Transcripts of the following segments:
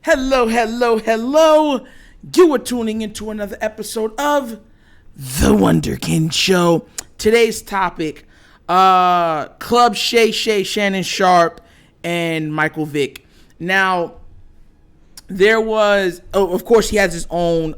Hello, hello, hello. You are tuning into another episode of The Wunderkind Show. Today's topic, Club Shannon Sharpe, and Michael Vick. Now, there was, of course, he has his own,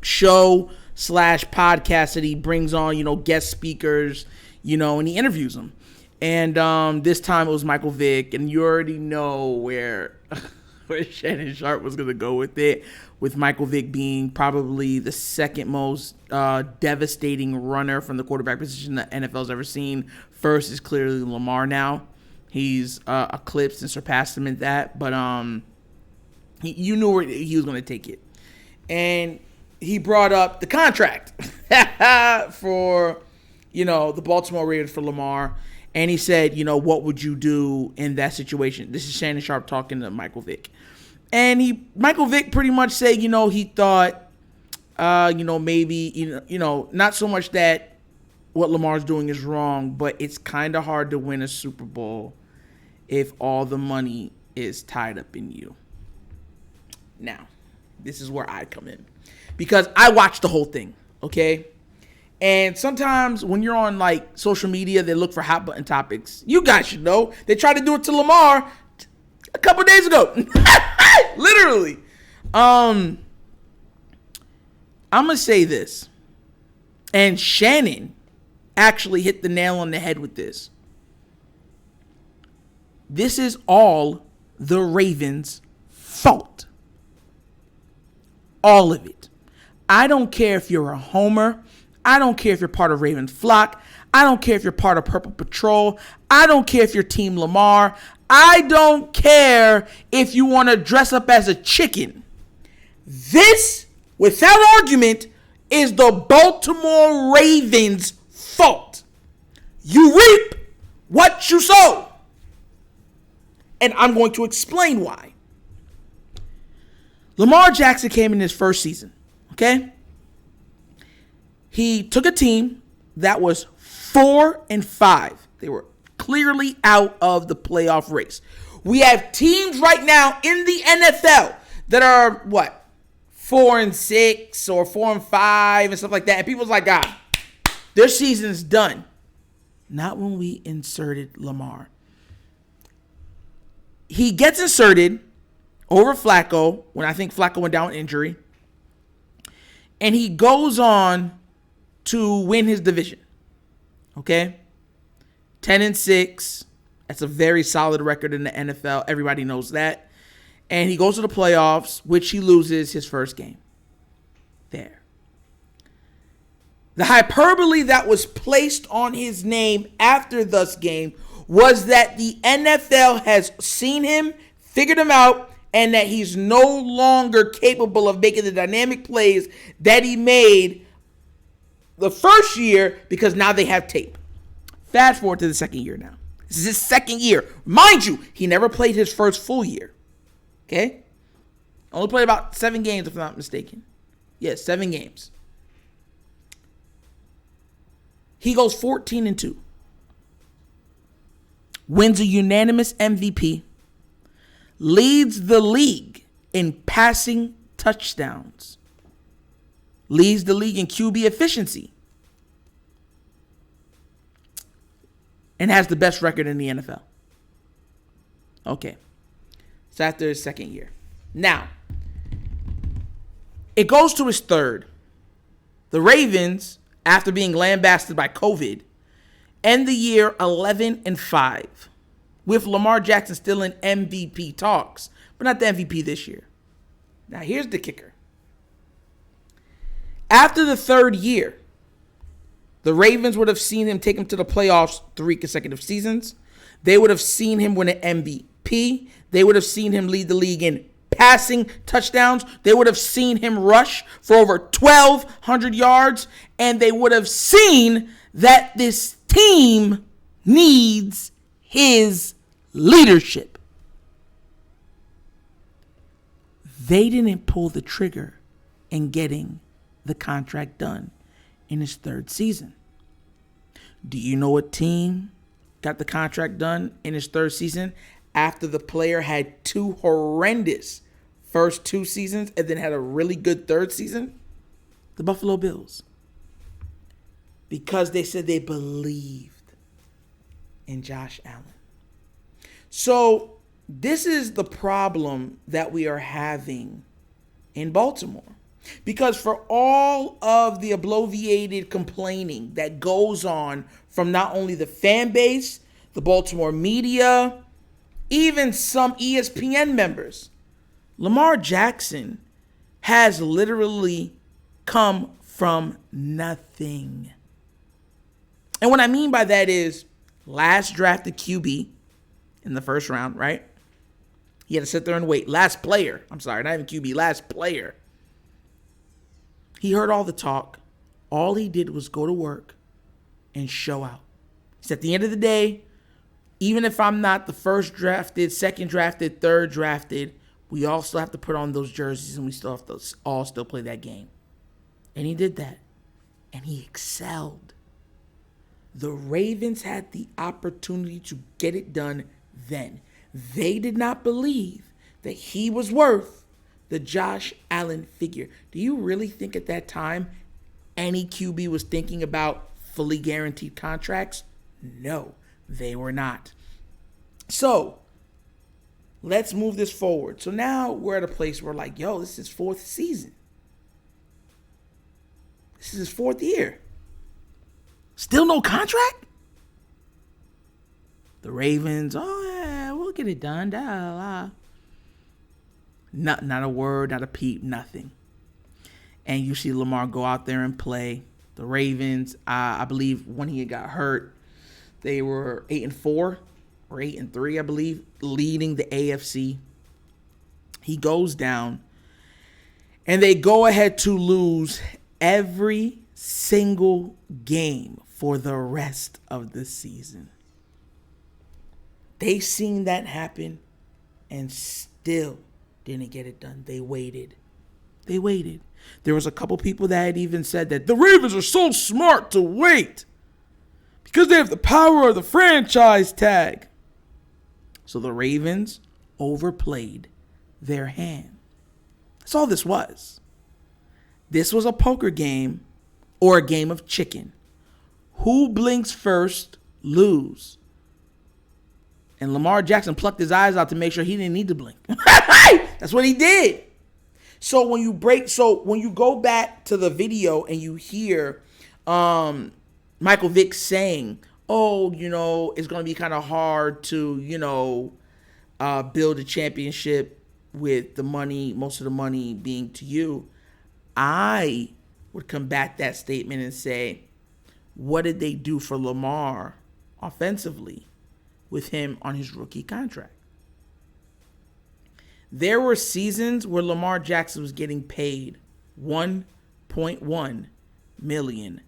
show / podcast that he brings on, guest speakers, and he interviews them. And this time it was Michael Vick, and you already know where Shannon Sharpe was going to go with it, with Michael Vick being probably the second most devastating runner from the quarterback position the NFL's ever seen. First is clearly LAMAR now. He's eclipsed and surpassed him in that, but you knew where he was going to take it. And he brought up the contract for, the Baltimore Ravens for LAMAR. And he said, what would you do in that situation? This is Shannon Sharpe talking to Michael Vick. And Michael Vick pretty much said, he thought, maybe, not so much that what Lamar's doing is wrong, but it's kind of hard to win a Super Bowl if all the money is tied up in you. Now, this is where I come in. Because I watched the whole thing, okay? And sometimes when you're on social media, they look for hot button topics. You guys should know. They tried to do it to LAMAR a couple days ago. Literally. I'm going to say this. And Shannon actually hit the nail on the head with this. This is all the Ravens' fault. All of it. I don't care if you're a homer. I don't care if you're part of Raven Flock. I don't care if you're part of Purple Patrol. I don't care if you're Team LAMAR. I don't care if you want to dress up as a chicken. This, without argument, is the Baltimore Ravens' fault. You reap what you sow. And I'm going to explain why. Lamar Jackson came in his first season, okay? He took a team that was 4-5. They were clearly out of the playoff race. We have teams right now in the NFL that are 4-6 or 4-5 and stuff like that. And people's like, God, their season's done. Not when we inserted Lamar. He gets inserted over Flacco when I think Flacco went down with injury. And he goes on to win his division. Okay? 10-6. That's a very solid record in the NFL. Everybody knows that. And he goes to the playoffs, which he loses his first game. There. The hyperbole that was placed on his name after this game was that the NFL has seen him, figured him out, and that he's no longer capable of making the dynamic plays that he made the first year because now they have tape. Fast forward to the second year now. This is his second year. Mind you, he never played his first full year. Okay? Only played about 7 games, if I'm not mistaken. Yes, 7 games. He goes 14-2. Wins a unanimous MVP. Leads the league in passing touchdowns. Leads the league in QB efficiency. And has the best record in the NFL. Okay. So after his second year. Now, it goes to his third. The Ravens, after being lambasted by COVID, end the year 11-5. With Lamar Jackson still in MVP talks, but not the MVP this year. Now, here's the kicker. After the third year, the Ravens would have seen him take him to the playoffs 3 consecutive seasons. They would have seen him win an MVP. They would have seen him lead the league in passing touchdowns. They would have seen him rush for over 1,200 yards. And they would have seen that this team needs his leadership. They didn't pull the trigger in getting the contract done in his third season. Do you know what team got the contract done in his third season after the player had 2 horrendous first 2 seasons and then had a really good 3rd season? The Buffalo Bills. Because they said they believed in Josh Allen. So this is the problem that we are having in Baltimore. Because for all of the bloviated complaining that goes on from not only the fan base, the Baltimore media, even some ESPN members, Lamar Jackson has literally come from nothing. And what I mean by that is last drafted QB in the first round, right? He had to sit there and wait. Last player. I'm sorry, not even QB, last player. He heard all the talk. All he did was go to work and show out. He said, at the end of the day, even if I'm not the first drafted, second drafted, third drafted, we all still have to put on those jerseys and we still have to all still play that game. And he did that. And he excelled. The Ravens had the opportunity to get it done then. They did not believe that he was worth the Josh Allen figure. Do you really think at that time any QB was thinking about fully guaranteed contracts? No, they were not. So let's move this forward. So now we're at a place where like, yo, this is his 4th season. This is his 4th year. Still no contract? The Ravens, oh yeah, we'll get it done. Da, la. Not a word, not a peep, nothing. And you see Lamar go out there and play. The Ravens, I believe when he got hurt, they were 8-4 or 8-3, I believe, leading the AFC. He goes down, and they go ahead to lose every single game for the rest of the season. They seen that happen and still didn't get it done. They waited. There was a couple people that had even said that the Ravens are so smart to wait because they have the power of the franchise tag. So the Ravens overplayed their hand. That's all this was. This was a poker game or a game of chicken. Who blinks first, lose. And Lamar Jackson plucked his eyes out to make sure he didn't need to blink. That's what he did. So when you go back to the video and you hear Michael Vick saying, oh, it's going to be kind of hard to, build a championship with the money, most of the money being to you, I would combat that statement and say, what did they do for Lamar offensively with him on his rookie contract? There were seasons where Lamar Jackson was getting paid $1.1 million.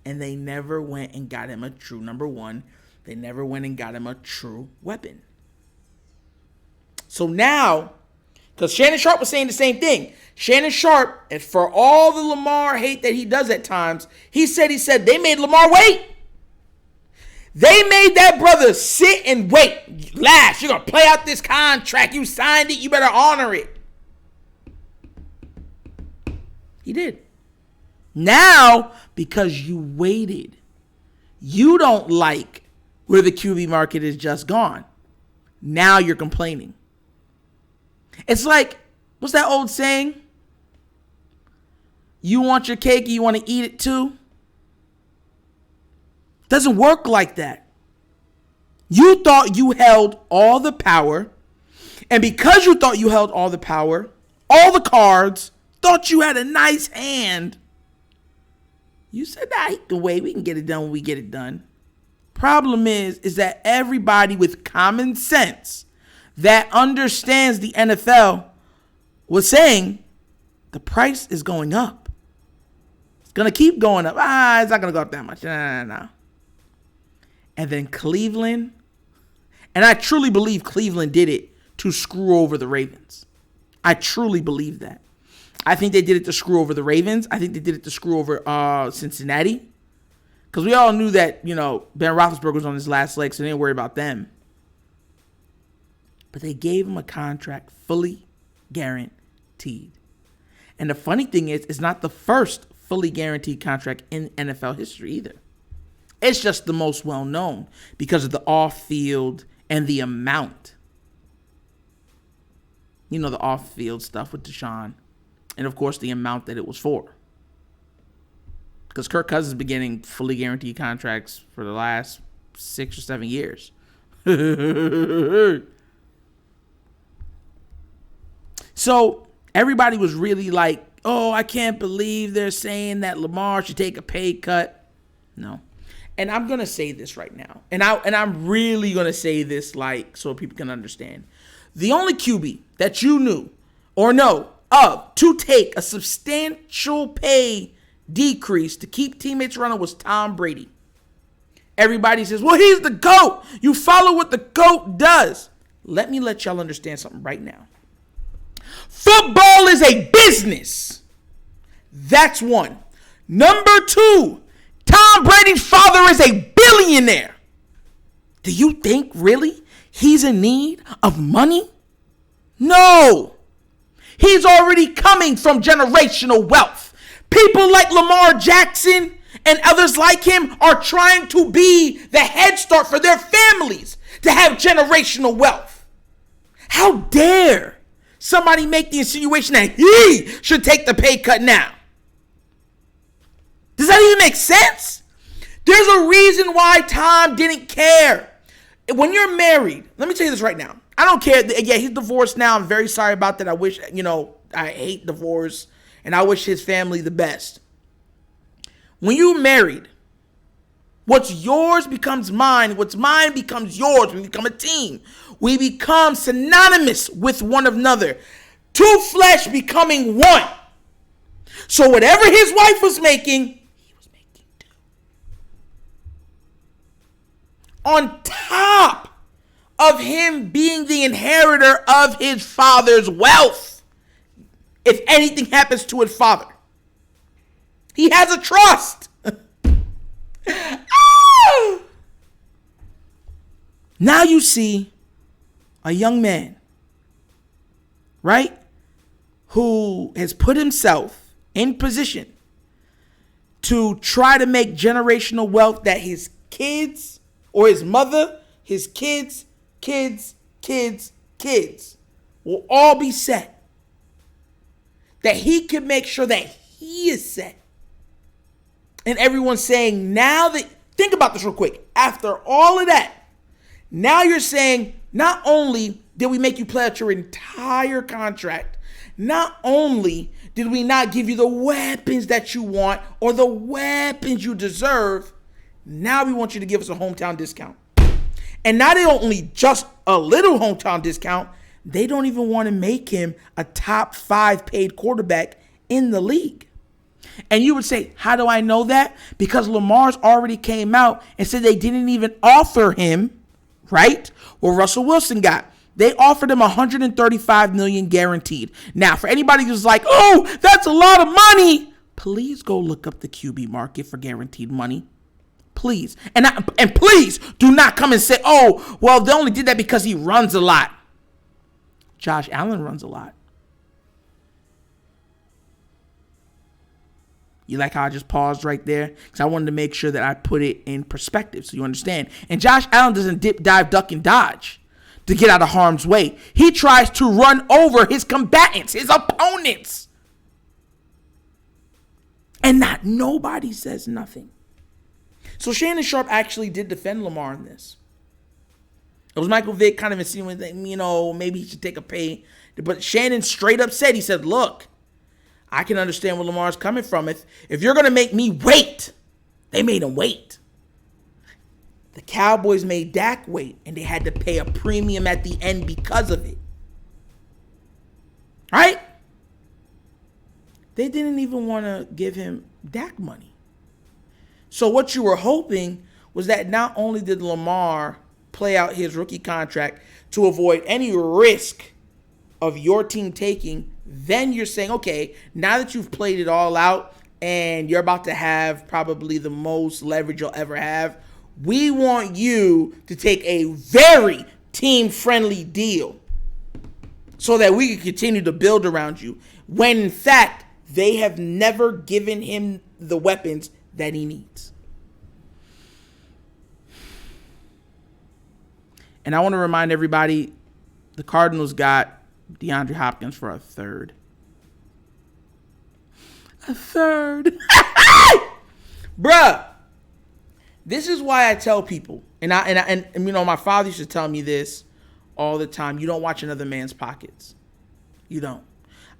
And they never went and got him a true number one. They never went and got him a true weapon. So now, because Shannon Sharpe was saying the same thing. Shannon Sharpe, and for all the Lamar hate that he does at times, he said they made Lamar wait. They made that brother sit and wait. Last, you're going to play out this contract. You signed it. You better honor it. He did. Now, because you waited, you don't like where the QB market is just gone. Now you're complaining. It's like, what's that old saying? You want your cake and you want to eat it too? Doesn't work like that. You thought you held all the power, and because you thought you held all the power, all the cards, thought you had a nice hand, you said, nah, he can wait. We can get it done when we get it done. Problem is that everybody with common sense that understands the NFL was saying the price is going up. It's going to keep going up. It's not going to go up that much. No. And then Cleveland, and I truly believe Cleveland did it to screw over the Ravens. I truly believe that. I think they did it to screw over the Ravens. I think they did it to screw over Cincinnati. Because we all knew that, Ben Roethlisberger was on his last leg, so they didn't worry about them. But they gave him a contract fully guaranteed. And the funny thing is, it's not the first fully guaranteed contract in NFL history either. It's just the most well-known because of the off-field and the amount. The off-field stuff with Deshaun. And, of course, the amount that it was for. Because Kirk Cousins has been getting fully guaranteed contracts for the last 6 or 7 years. So everybody was really like, oh, I can't believe they're saying that Lamar should take a pay cut. No. And I'm going to say this right now. And I'm really going to say this so people can understand. The only QB that you knew or know of to take a substantial pay decrease to keep teammates running was Tom Brady. Everybody says, well, he's the GOAT. You follow what the GOAT does. Let y'all understand something right now. Football is a business. That's one. Number two, Tom Brady's father is a billionaire. Do you think really he's in need of money? No. He's already coming from generational wealth. People like Lamar Jackson and others like him are trying to be the head start for their families to have generational wealth. How dare somebody make the insinuation that he should take the pay cut now? Does that even make sense? There's a reason why Tom didn't care. When you're married, let me tell you this right now. I don't care. Yeah, he's divorced now. I'm very sorry about that. I wish, I hate divorce, and I wish his family the best. When you're married, what's yours becomes mine. What's mine becomes yours. We become a team. We become synonymous with one another. Two flesh becoming one. So whatever his wife was making, he was making too. On top of him being the inheritor of his father's wealth, if anything happens to his father, he has a trust. Now you see a young man, right, who has put himself in position to try to make generational wealth that his kids or his mother, his kids will all be set. That he can make sure that he is set. And everyone's saying now that, think about this real quick. After all of that, now you're saying not only did we make you play out your entire contract, not only did we not give you the weapons that you want or the weapons you deserve, now we want you to give us a hometown discount. And not only just a little hometown discount, they don't even want to make him a top 5 paid quarterback in the league. And you would say, how do I know that? Because Lamar's already came out and said they didn't even offer him, right, what Russell Wilson got. They offered him $135 million guaranteed. Now, for anybody who's like, oh, that's a lot of money, please go look up the QB market for guaranteed money. Please. And please do not come and say, oh, well, they only did that because he runs a lot. Josh Allen runs a lot. You like how I just paused right there? Because I wanted to make sure that I put it in perspective so you understand. And Josh Allen doesn't dip, dive, duck, and dodge to get out of harm's way. He tries to run over his combatants, his opponents. And nobody says nothing. So Shannon Sharpe actually did defend Lamar in this. It was Michael Vick kind of insinuating, maybe he should take a pay. But Shannon straight up said, he said, look, I can understand where Lamar's coming from. If you're going to make me wait, they made him wait. The Cowboys made Dak wait, and they had to pay a premium at the end because of it. Right? They didn't even want to give him Dak money. So what you were hoping was that not only did Lamar play out his rookie contract to avoid any risk of your team taking, then you're saying, okay, now that you've played it all out, and you're about to have probably the most leverage you'll ever have. We want you to take a very team-friendly deal so that we can continue to build around you, when in fact they have never given him the weapons that he needs. And I want to remind everybody, the Cardinals got DeAndre Hopkins for a third. A third. Bruh. This is why I tell people, and you know, my father used to tell me this all the time. You don't watch another man's pockets. You don't.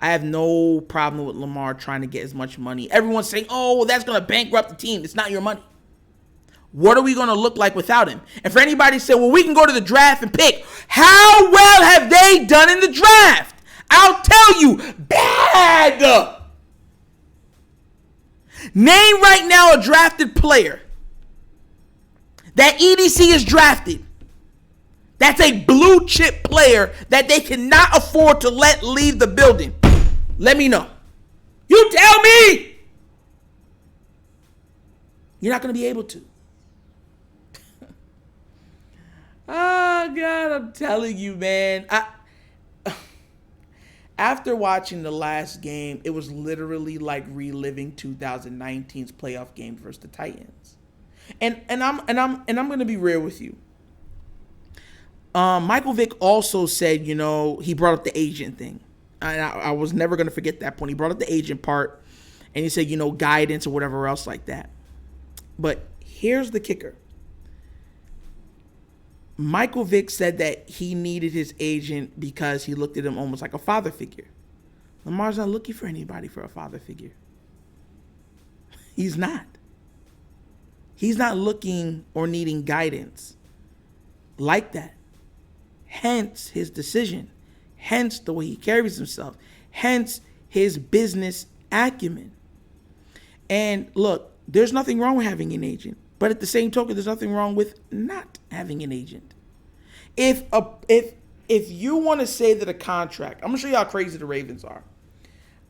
I have no problem with Lamar trying to get as much money. Everyone's saying, oh, well, that's going to bankrupt the team. It's not your money. What are we going to look like without him? And for anybody to say, well, we can go to the draft and pick. How well have they done in the draft? I'll tell you, bad. Name right now a drafted player that EDC is drafted. That's a blue chip player that they cannot afford to let leave the building. Let me know. You tell me. You're not going to be able to. Oh, God, I'm telling you, man. After watching the last game, it was literally like reliving 2019's playoff game versus the Titans. And I'm going to be real with you. Michael Vick also said, you know, he brought up the agent thing. And I was never going to forget that point. He brought up the agent part, and he said, you know, guidance or whatever else like that. But here's the kicker. Michael Vick said that he needed his agent because he looked at him almost like a father figure. Lamar's not looking for anybody for a father figure. He's not. He's not looking or needing guidance like that. Hence his decision. Hence the way he carries himself. Hence his business acumen. And look, there's nothing wrong with having an agent. But at the same token, there's nothing wrong with not having an agent. If you want to say that a contract, I'm going to show you how crazy the Ravens are.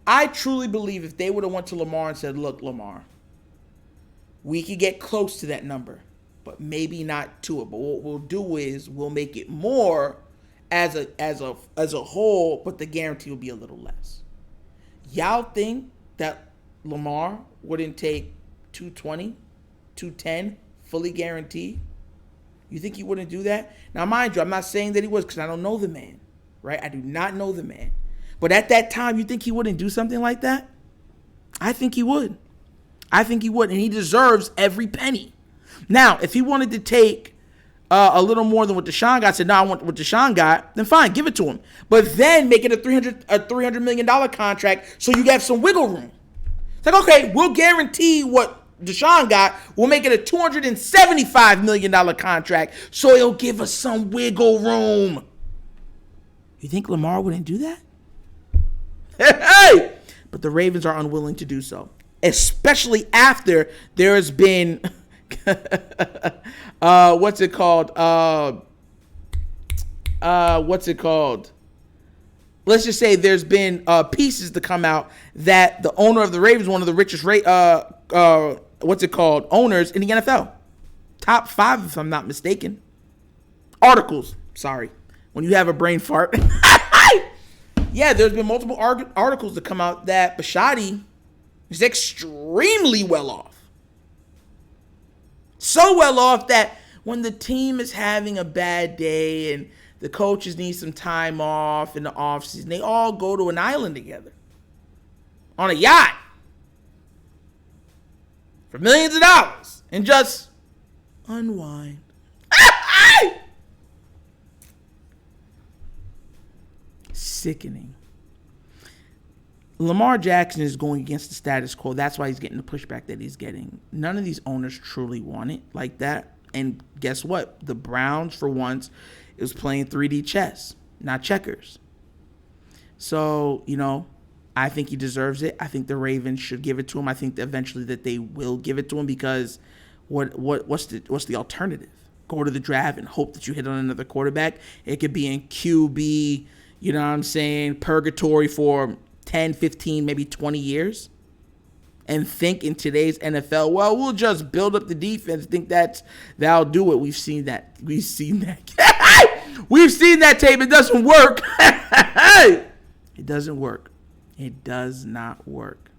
I truly believe if they would have went to Lamar and said, look, Lamar, we could get close to that number, but maybe not to it. But what we'll do is we'll make it more as a whole, but the guarantee will be a little less. Y'all think that Lamar wouldn't take 220, 210, fully guaranteed? You think he wouldn't do that? Now, mind you, I'm not saying that he was, because I don't know the man, right? I do not know the man. But at that time, you think he wouldn't do something like that? I think he would. I think he would, and he deserves every penny. Now, if he wanted to take a little more than what Deshaun got, said, no, I want what Deshaun got, then fine, give it to him. But then make it a $300 million contract so you have some wiggle room. It's like, okay, we'll guarantee what Deshaun got. We'll make it a $275 million contract so it'll give us some wiggle room. You think Lamar wouldn't do that? Hey! But the Ravens are unwilling to do so. Especially after there has been, what's it called? Let's just say there's been pieces to come out that the owner of the Ravens, one of the richest owners in the NFL. Top 5, if I'm not mistaken. Articles. Sorry. When you have a brain fart. Yeah, there's been multiple articles to come out that Bisciotti is extremely well off. So well off that when the team is having a bad day and the coaches need some time off in the offseason, they all go to an island together on a yacht for millions of dollars and just unwind. Sickening. Lamar Jackson is going against the status quo. That's why he's getting the pushback that he's getting. None of these owners truly want it like that. And guess what? The Browns, for once, is playing 3D chess, not checkers. So, you know, I think he deserves it. I think the Ravens should give it to him. I think that eventually that they will give it to him, because what's the alternative? Go to the draft and hope that you hit on another quarterback. It could be in QB, you know what I'm saying, purgatory for 10, 15, maybe 20 years. and think in today's NFL, well, we'll just build up the defense, think that'll do it. We've seen that. We've seen that tape. It doesn't work. It doesn't work. It does not work.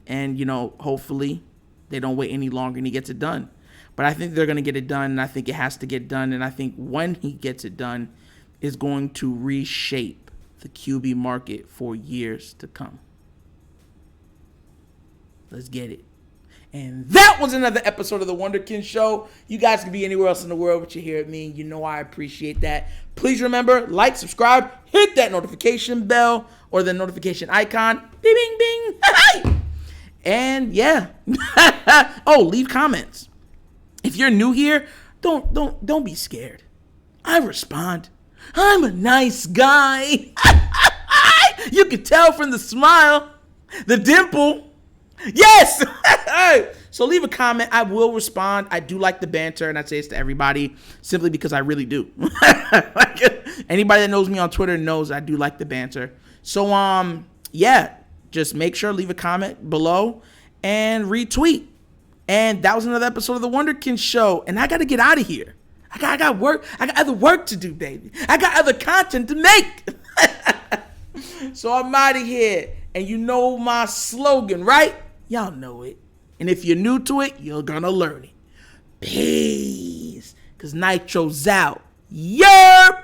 And, hopefully they don't wait any longer and he gets it done. But I think they're going to get it done, and I think it has to get done. And I think when he gets it done, it's going to reshape the QB market for years to come. Let's get it. And that was another episode of the Wunderkind Show. You guys can be anywhere else in the world, but you hear me. You know I appreciate that. Please remember, like, subscribe, hit that notification bell or the notification icon. Bing, bing, bing. And yeah. Oh, leave comments. If you're new here, don't be scared. I respond. I'm a nice guy. You can tell from the smile, the dimple. Yes! So leave a comment. I will respond. I do like the banter, and I say this to everybody simply because I really do. Anybody that knows me on Twitter knows I do like the banter. So, yeah, just make sure, leave a comment below and retweet. And that was another episode of the Wunderkind Show. And I got to get out of here. I got work. I got other work to do, baby. I got other content to make. So I'm out of here. And you know my slogan, right? Y'all know it. And if you're new to it, you're going to learn it. Peace. Because Nitro's out. Yerp.